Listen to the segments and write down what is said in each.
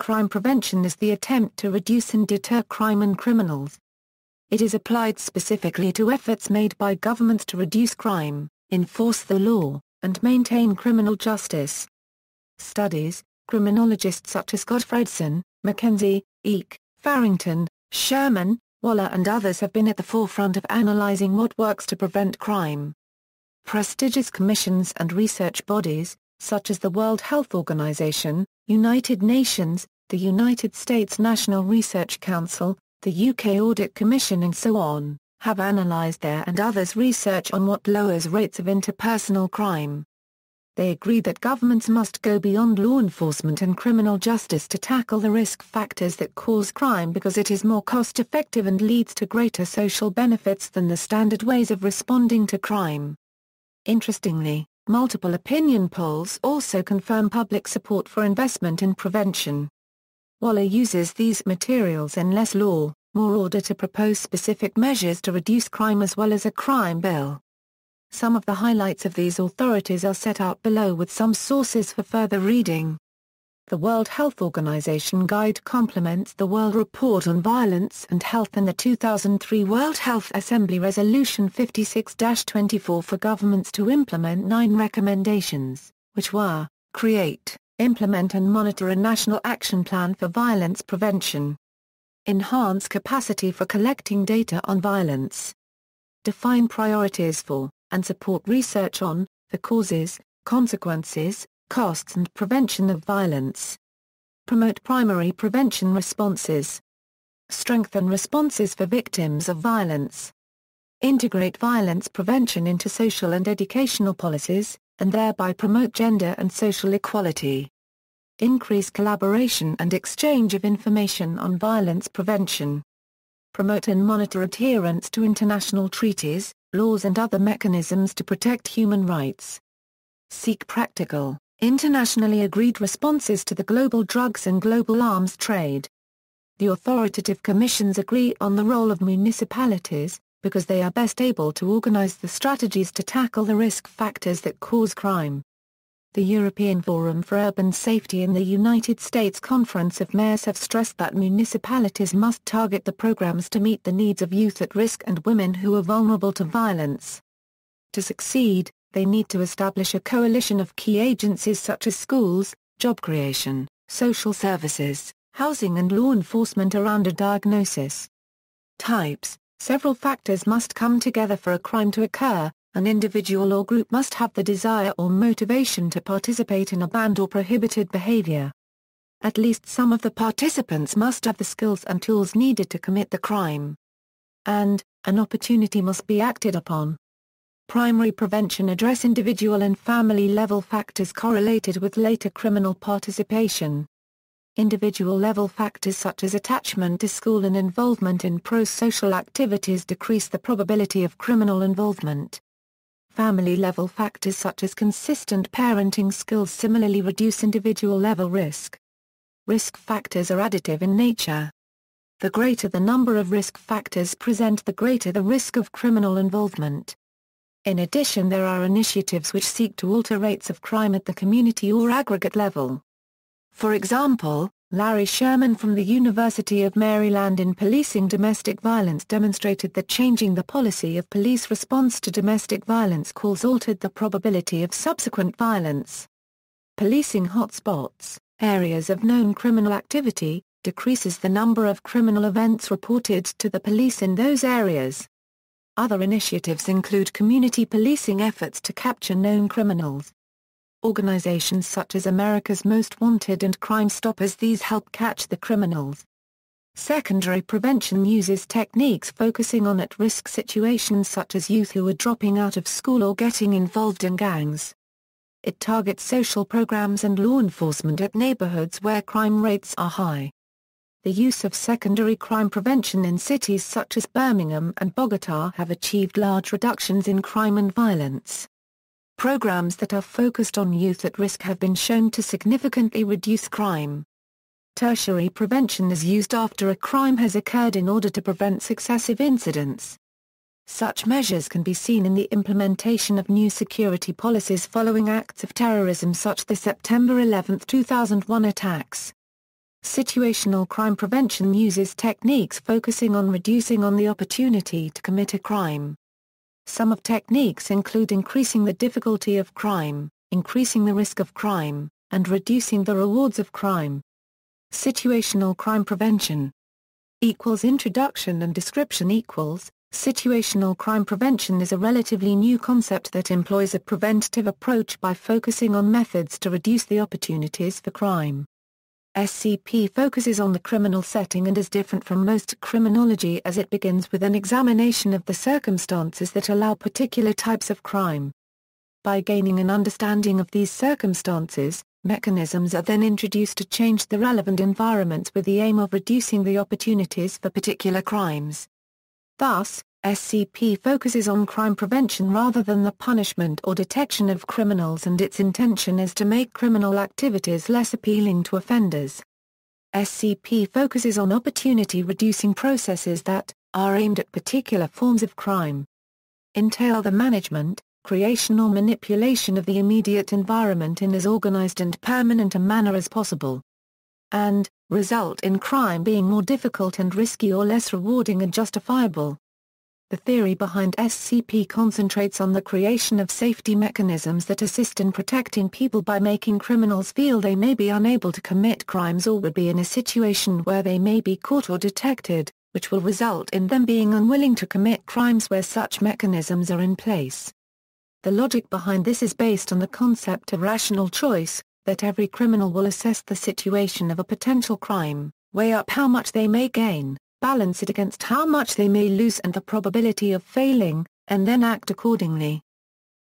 Crime prevention is the attempt to reduce and deter crime and criminals. It is applied specifically to efforts made by governments to reduce crime, enforce the law, and maintain criminal justice. Studies, criminologists such as Gottfredson, Mackenzie, Eek, Farrington, Sherman, Waller and others have been at the forefront of analyzing what works to prevent crime. Prestigious commissions and research bodies, such as the World Health Organization, United Nations, the United States National Research Council, the UK Audit Commission and so on, have analyzed their and others' research on what lowers rates of interpersonal crime. They agree that governments must go beyond law enforcement and criminal justice to tackle the risk factors that cause crime because it is more cost-effective and leads to greater social benefits than the standard ways of responding to crime. Interestingly, multiple opinion polls also confirm public support for investment in prevention. Waller uses these materials in Less Law, More Order to propose specific measures to reduce crime as well as a crime bill. Some of the highlights of these authorities are set out below with some sources for further reading. The World Health Organization Guide complements the World Report on Violence and Health and the 2003 World Health Assembly Resolution 56-24 for governments to implement 9 recommendations, which were, create, implement and monitor a national action plan for violence prevention. Enhance capacity for collecting data on violence. Define priorities for, and support research on, the causes, consequences, costs and prevention of violence. Promote primary prevention responses. Strengthen responses for victims of violence. Integrate violence prevention into social and educational policies, and thereby promote gender and social equality. Increase collaboration and exchange of information on violence prevention. Promote and monitor adherence to international treaties, laws and other mechanisms to protect human rights. Seek practical, internationally agreed responses to the global drugs and global arms trade. The authoritative commissions agree on the role of municipalities, because they are best able to organize the strategies to tackle the risk factors that cause crime. The European Forum for Urban Safety and the United States Conference of Mayors have stressed that municipalities must target the programs to meet the needs of youth at risk and women who are vulnerable to violence. To succeed, they need to establish a coalition of key agencies such as schools, job creation, social services, housing and law enforcement around a diagnosis. Types. Several factors must come together for a crime to occur. An individual or group must have the desire or motivation to participate in a banned or prohibited behavior. At least some of the participants must have the skills and tools needed to commit the crime. And, an opportunity must be acted upon. Primary prevention address individual and family-level factors correlated with later criminal participation. Individual-level factors such as attachment to school and involvement in pro-social activities decrease the probability of criminal involvement. Family-level factors such as consistent parenting skills similarly reduce individual-level risk. Risk factors are additive in nature. The greater the number of risk factors present, the greater the risk of criminal involvement. In addition, there are initiatives which seek to alter rates of crime at the community or aggregate level. For example, Larry Sherman from the University of Maryland in Policing Domestic Violence demonstrated that changing the policy of police response to domestic violence calls altered the probability of subsequent violence. Policing hotspots, areas of known criminal activity, decreases the number of criminal events reported to the police in those areas. Other initiatives include community policing efforts to capture known criminals. Organizations such as America's Most Wanted and Crime Stoppers, these help catch the criminals. Secondary prevention uses techniques focusing on at-risk situations such as youth who are dropping out of school or getting involved in gangs. It targets social programs and law enforcement at neighborhoods where crime rates are high. The use of secondary crime prevention in cities such as Birmingham and Bogotá have achieved large reductions in crime and violence. Programs that are focused on youth at risk have been shown to significantly reduce crime. Tertiary prevention is used after a crime has occurred in order to prevent successive incidents. Such measures can be seen in the implementation of new security policies following acts of terrorism such as the September 11, 2001 attacks. Situational crime prevention uses techniques focusing on reducing the opportunity to commit a crime. Some of techniques include increasing the difficulty of crime, increasing the risk of crime, and reducing the rewards of crime. Situational crime prevention equals introduction and description equals. Situational crime prevention is a relatively new concept that employs a preventative approach by focusing on methods to reduce the opportunities for crime. SCP focuses on the criminal setting and is different from most criminology as it begins with an examination of the circumstances that allow particular types of crime. By gaining an understanding of these circumstances, mechanisms are then introduced to change the relevant environments with the aim of reducing the opportunities for particular crimes. Thus, SCP focuses on crime prevention rather than the punishment or detection of criminals, and its intention is to make criminal activities less appealing to offenders. SCP focuses on opportunity-reducing processes that are aimed at particular forms of crime. Entail the management, creation or manipulation of the immediate environment in as organized and permanent a manner as possible. And result in crime being more difficult and risky or less rewarding and justifiable. The theory behind SCP concentrates on the creation of safety mechanisms that assist in protecting people by making criminals feel they may be unable to commit crimes or would be in a situation where they may be caught or detected, which will result in them being unwilling to commit crimes where such mechanisms are in place. The logic behind this is based on the concept of rational choice, that every criminal will assess the situation of a potential crime, weigh up how much they may gain, balance it against how much they may lose and the probability of failing, and then act accordingly.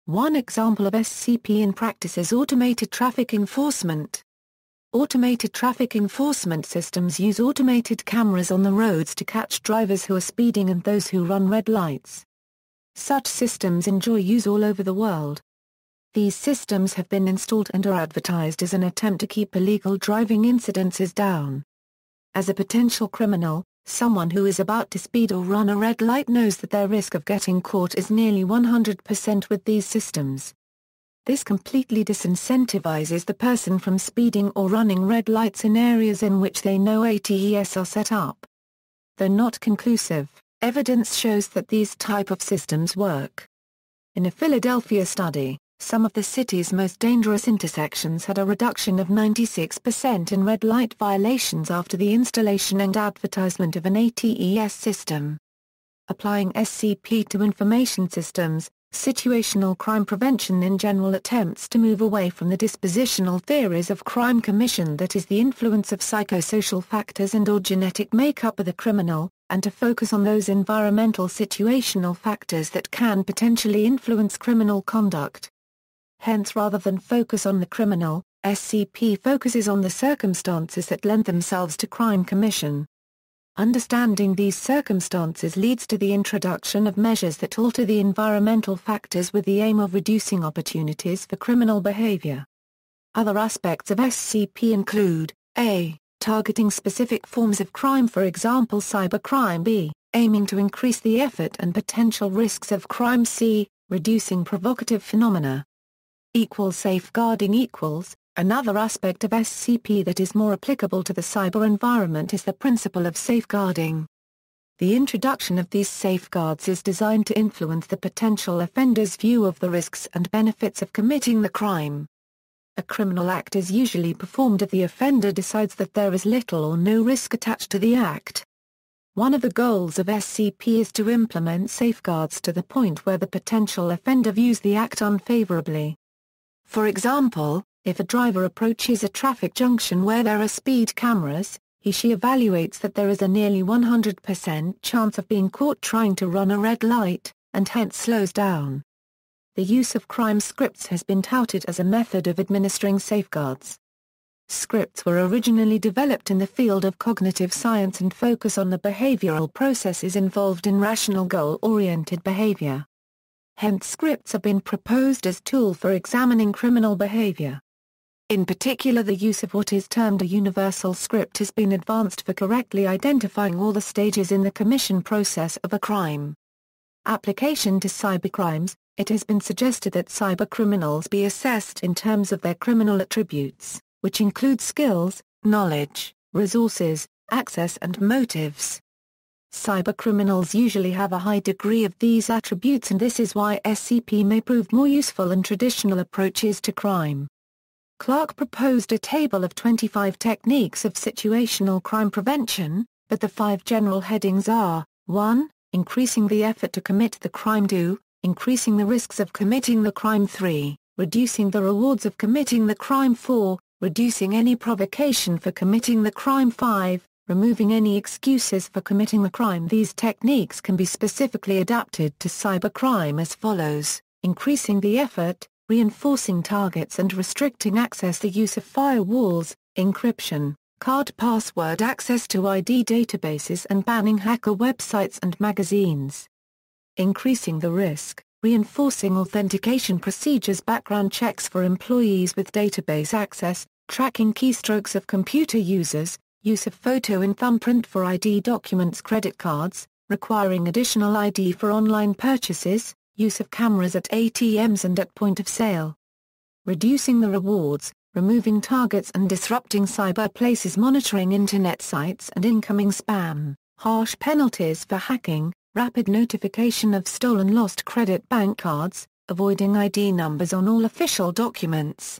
One example of SCP in practice is automated traffic enforcement. Automated traffic enforcement systems use automated cameras on the roads to catch drivers who are speeding and those who run red lights. Such systems enjoy use all over the world. These systems have been installed and are advertised as an attempt to keep illegal driving incidences down. As a potential criminal, someone who is about to speed or run a red light knows that their risk of getting caught is nearly 100% with these systems. This completely disincentivizes the person from speeding or running red lights in areas in which they know ATES are set up. Though not conclusive, evidence shows that these type of systems work. In a Philadelphia study, some of the city's most dangerous intersections had a reduction of 96% in red light violations after the installation and advertisement of an ATES system. Applying SCP to information systems, situational crime prevention in general attempts to move away from the dispositional theories of crime commission, that is the influence of psychosocial factors and/or genetic makeup of the criminal, and to focus on those environmental situational factors that can potentially influence criminal conduct. Hence, rather than focus on the criminal, SCP focuses on the circumstances that lend themselves to crime commission. Understanding these circumstances leads to the introduction of measures that alter the environmental factors with the aim of reducing opportunities for criminal behavior. Other aspects of SCP include a. Targeting specific forms of crime, for example cybercrime. B. Aiming to increase the effort and potential risks of crime. C. Reducing provocative phenomena. Safeguarding. Another aspect of SCP that is more applicable to the cyber environment is the principle of safeguarding. The introduction of these safeguards is designed to influence the potential offender's view of the risks and benefits of committing the crime. A criminal act is usually performed if the offender decides that there is little or no risk attached to the act. One of the goals of SCP is to implement safeguards to the point where the potential offender views the act unfavorably. For example, if a driver approaches a traffic junction where there are speed cameras, he/she evaluates that there is a nearly 100% chance of being caught trying to run a red light, and hence slows down. The use of crime scripts has been touted as a method of administering safeguards. Scripts were originally developed in the field of cognitive science and focus on the behavioral processes involved in rational goal-oriented behavior. Hence scripts have been proposed as tool for examining criminal behavior. In particular, the use of what is termed a universal script has been advanced for correctly identifying all the stages in the commission process of a crime. Application to cybercrimes. It has been suggested that cybercriminals be assessed in terms of their criminal attributes, which include skills, knowledge, resources, access and motives. Cybercriminals usually have a high degree of these attributes, and this is why SCP may prove more useful than traditional approaches to crime. Clark proposed a table of 25 techniques of situational crime prevention, but the 5 general headings are: 1. Increasing the effort to commit the crime. 2. Increasing the risks of committing the crime. 3. Reducing the rewards of committing the crime. 4. Reducing any provocation for committing the crime. 5. Removing any excuses for committing the crime. These techniques can be specifically adapted to cybercrime as follows: increasing the effort, reinforcing targets and restricting access, the use of firewalls, encryption, card password access to ID databases, and banning hacker websites and magazines. Increasing the risk, reinforcing authentication procedures, background checks for employees with database access, tracking keystrokes of computer users, use of photo and thumbprint for ID documents, credit cards, requiring additional ID for online purchases, use of cameras at ATMs and at point of sale. Reducing the rewards, removing targets and disrupting cyberplaces, monitoring internet sites and incoming spam, harsh penalties for hacking, rapid notification of stolen lost credit bank cards, avoiding ID numbers on all official documents.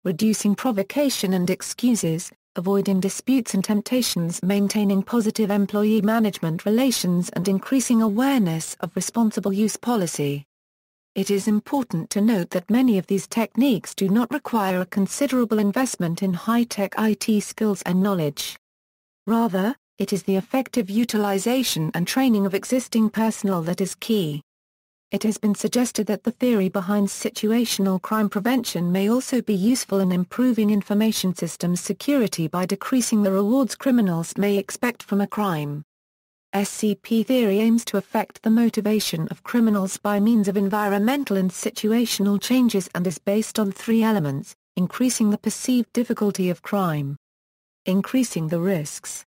Reducing provocation and excuses, avoiding disputes and temptations, maintaining positive employee management relations, and increasing awareness of responsible use policy. It is important to note that many of these techniques do not require a considerable investment in high-tech IT skills and knowledge. Rather, it is the effective utilization and training of existing personnel that is key. It has been suggested that the theory behind situational crime prevention may also be useful in improving information systems security by decreasing the rewards criminals may expect from a crime. SCP theory aims to affect the motivation of criminals by means of environmental and situational changes and is based on 3 elements: increasing the perceived difficulty of crime, increasing the risks,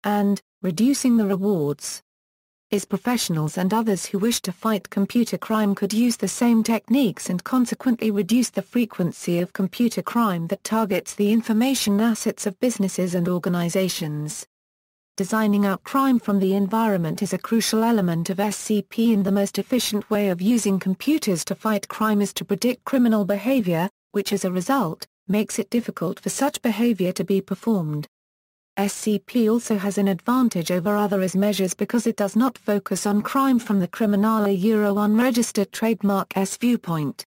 and reducing the rewards. Professionals and others who wish to fight computer crime could use the same techniques and consequently reduce the frequency of computer crime that targets the information assets of businesses and organizations. Designing out crime from the environment is a crucial element of SCP, and the most efficient way of using computers to fight crime is to predict criminal behavior, which as a result, makes it difficult for such behavior to be performed. SCP also has an advantage over other measures because it does not focus on crime from the unregistered trademark's viewpoint.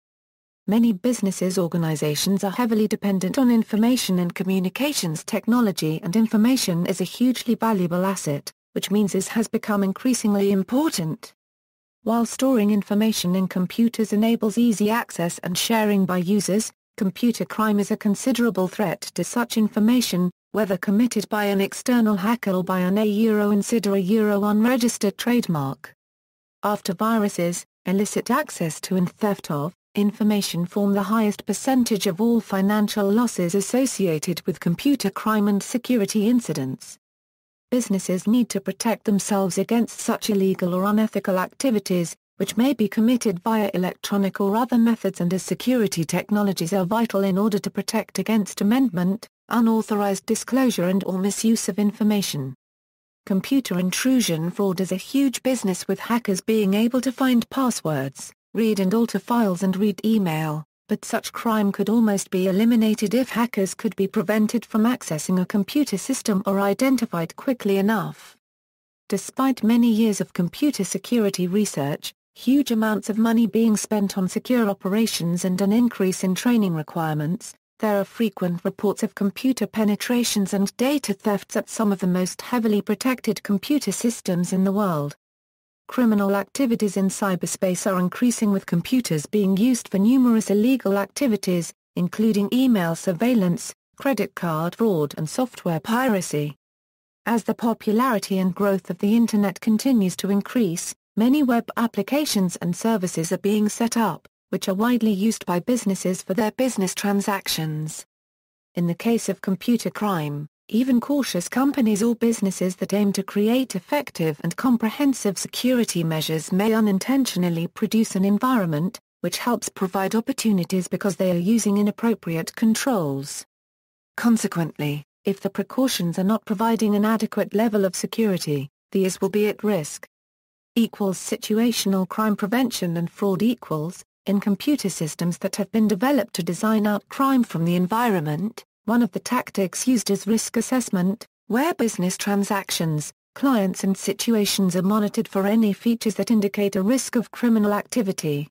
Many businesses organizations are heavily dependent on information and communications technology, and information is a hugely valuable asset, which means it has become increasingly important. While storing information in computers enables easy access and sharing by users, computer crime is a considerable threat to such information, whether committed by an external hacker or by an unregistered trademark. After viruses, illicit access to and theft of information form the highest percentage of all financial losses associated with computer crime and security incidents. Businesses need to protect themselves against such illegal or unethical activities, which may be committed via electronic or other methods, and as security technologies are vital in order to protect against amendment, unauthorized disclosure and/or misuse of information. Computer intrusion fraud is a huge business, with hackers being able to find passwords, read and alter files and read email, but such crime could almost be eliminated if hackers could be prevented from accessing a computer system or identified quickly enough. Despite many years of computer security research, huge amounts of money being spent on secure operations and an increase in training requirements, there are frequent reports of computer penetrations and data thefts at some of the most heavily protected computer systems in the world. Criminal activities in cyberspace are increasing, with computers being used for numerous illegal activities, including email surveillance, credit card fraud and software piracy. As the popularity and growth of the Internet continues to increase, many web applications and services are being set up, which are widely used by businesses for their business transactions. In the case of computer crime, even cautious companies or businesses that aim to create effective and comprehensive security measures may unintentionally produce an environment which helps provide opportunities because they are using inappropriate controls. Consequently, If the precautions are not providing an adequate level of security, these will be at risk. Situational crime prevention and fraud in computer systems that have been developed to design out crime from the environment, one of the tactics used is risk assessment, where business transactions, clients and situations are monitored for any features that indicate a risk of criminal activity.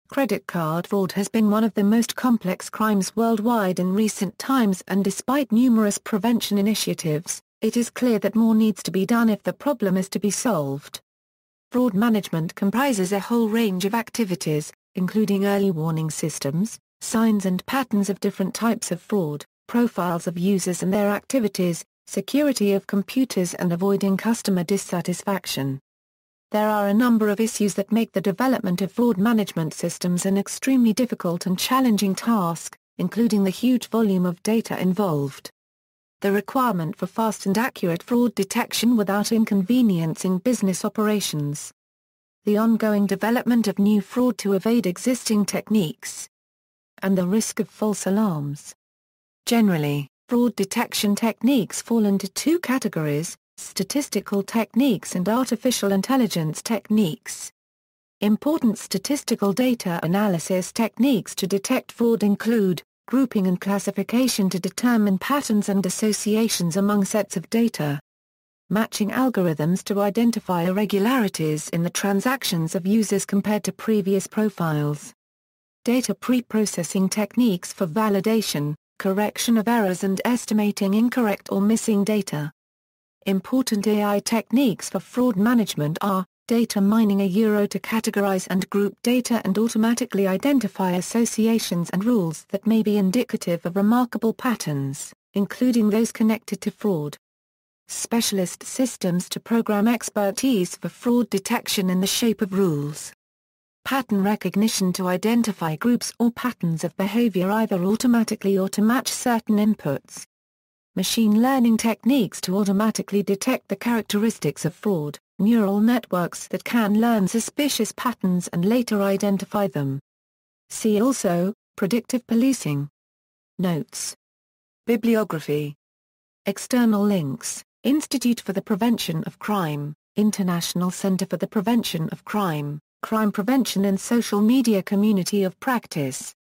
Credit card fraud has been one of the most complex crimes worldwide in recent times, and despite numerous prevention initiatives, it is clear that more needs to be done if the problem is to be solved. Fraud management comprises a whole range of activities, including early warning systems, signs and patterns of different types of fraud, profiles of users and their activities, security of computers and avoiding customer dissatisfaction. There are a number of issues that make the development of fraud management systems an extremely difficult and challenging task, including the huge volume of data involved. The requirement for fast and accurate fraud detection without inconveniencing business operations. The ongoing development of new fraud to evade existing techniques. And the risk of false alarms. Generally, fraud detection techniques fall into two categories: statistical techniques and artificial intelligence techniques. Important statistical data analysis techniques to detect fraud include grouping and classification to determine patterns and associations among sets of data, matching algorithms to identify irregularities in the transactions of users compared to previous profiles, data pre-processing techniques for validation, correction of errors and estimating incorrect or missing data. Important AI techniques for fraud management are data mining to categorize and group data and automatically identify associations and rules that may be indicative of remarkable patterns, including those connected to fraud. Specialist systems to program expertise for fraud detection in the shape of rules. Pattern recognition to identify groups or patterns of behavior either automatically or to match certain inputs. Machine learning techniques to automatically detect the characteristics of fraud, neural networks that can learn suspicious patterns and later identify them. See also, predictive policing. Notes. Bibliography. External links: Institute for the Prevention of Crime, International Center for the Prevention of Crime, Crime Prevention and Social Media Community of Practice.